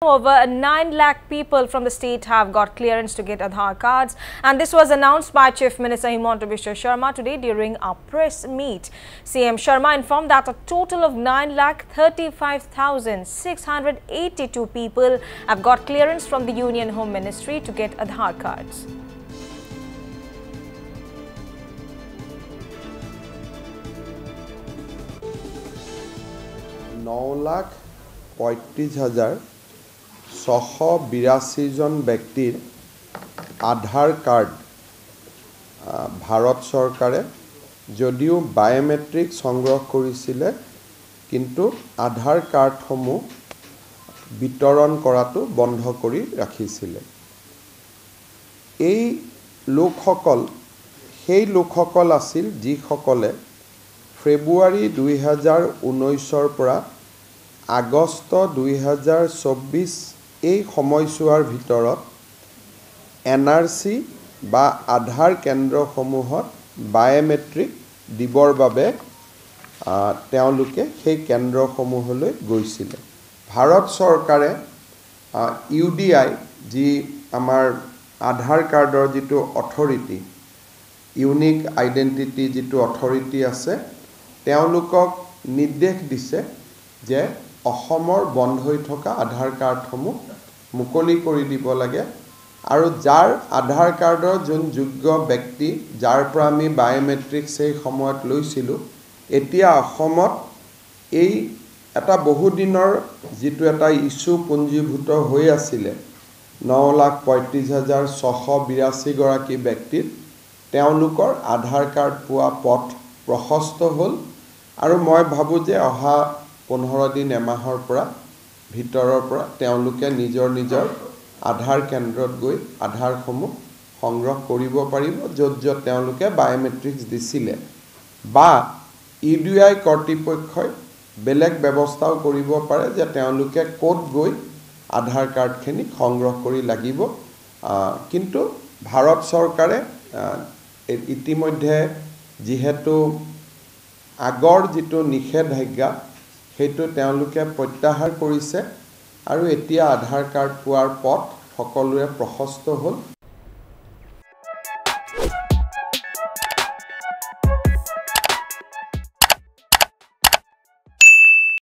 Over 9 lakh people from the state have got clearance to get Aadhaar cards, and this was announced by Chief Minister Himanta Biswa Sharma today during a press meet. CM Sharma informed that a total of 9,35,682 people have got clearance from the Union Home Ministry to get Aadhaar cards. lakh 682 জন ব্যক্তিৰ আধাৰ card Bharat চৰকাৰে যদিও biometric সংগ্ৰহ কৰিছিলে কিন্তু আধাৰ কাৰ্ডসমূহ বিতৰণ কৰাটো বন্ধ কৰি ৰাখিছিলে এই লোকসকল সেই লোকসকল আছিল যিসকলে ফেব্ৰুৱাৰী 2019 ৰ পৰা আগষ্ট 2024 এই সময়ছোৱাৰ ভিতৰত এনআৰসি বা আধাৰ কেন্দ্ৰসমূহত বায়োমেট্ৰিক দিবৰ বাবে তেওঁলোকে সেই কেন্দ্ৰসমূহলৈ গৈছিল ভাৰত চৰকাৰে ইউডিআই যি আমাৰ আধাৰ কাৰ্ডৰ যিটো অথৰিটি ইউনিক আইডেন্টিটি যিটো অথৰিটি আছে তেওঁলোকক নিৰ্দেশ দিছে যে অসমৰ বন্ধ হৈ থকা আধাৰ কাৰ্ডসমূহ মুকলি কৰি দিব লাগে আৰু যাৰ আধাৰ কাৰ্ডৰ যোন যোগ্য ব্যক্তি যাৰ পৰা আমি বায়োমেট্ৰিক সেই সময়ত লৈছিলো এতিয়া অসমত এই এটা বহু দিনৰ যিটো এটা ইস্যু পুঞ্জীভূত হৈ আছিল 9,35,682 গৰাকী ব্যক্তিৰ তেওঁলোকৰ আধাৰ কাৰ্ড পোৱা পথ প্ৰশস্ত হ'ল আৰু মই ভাবো যে অহা 15 দিন এমাহৰ পৰা ভিতৰৰ পৰা তেওঁলোকে নিজৰ আধাৰ কেন্দ্ৰত গৈ আধাৰসমূহ সংগ্ৰহ কৰিব পাৰিব য'ত তেওঁলোকে বায়োমেট্ৰিক্স দিছিলে বা ইউডিআই কৰ্তৃপক্ষই বেলেগ ব্যৱস্থাও কৰিব পাৰে যে তেওঁলোকে কোড গৈ আধাৰ কাৰ্ডখিনি সংগ্ৰহ কৰি লাগিব কিন্তু ভাৰত চৰকাৰে ইতিমধ্যে যিহেতু আগৰ যিটো নিষেধাজ্ঞা সেইটো তেওঁলোকে প্ৰত্যাহাৰ কৰিছে আৰু এতিয়া আধাৰ কাৰ্ড পোৱাৰ পথ সকলোৰে প্ৰশস্ত হ'ল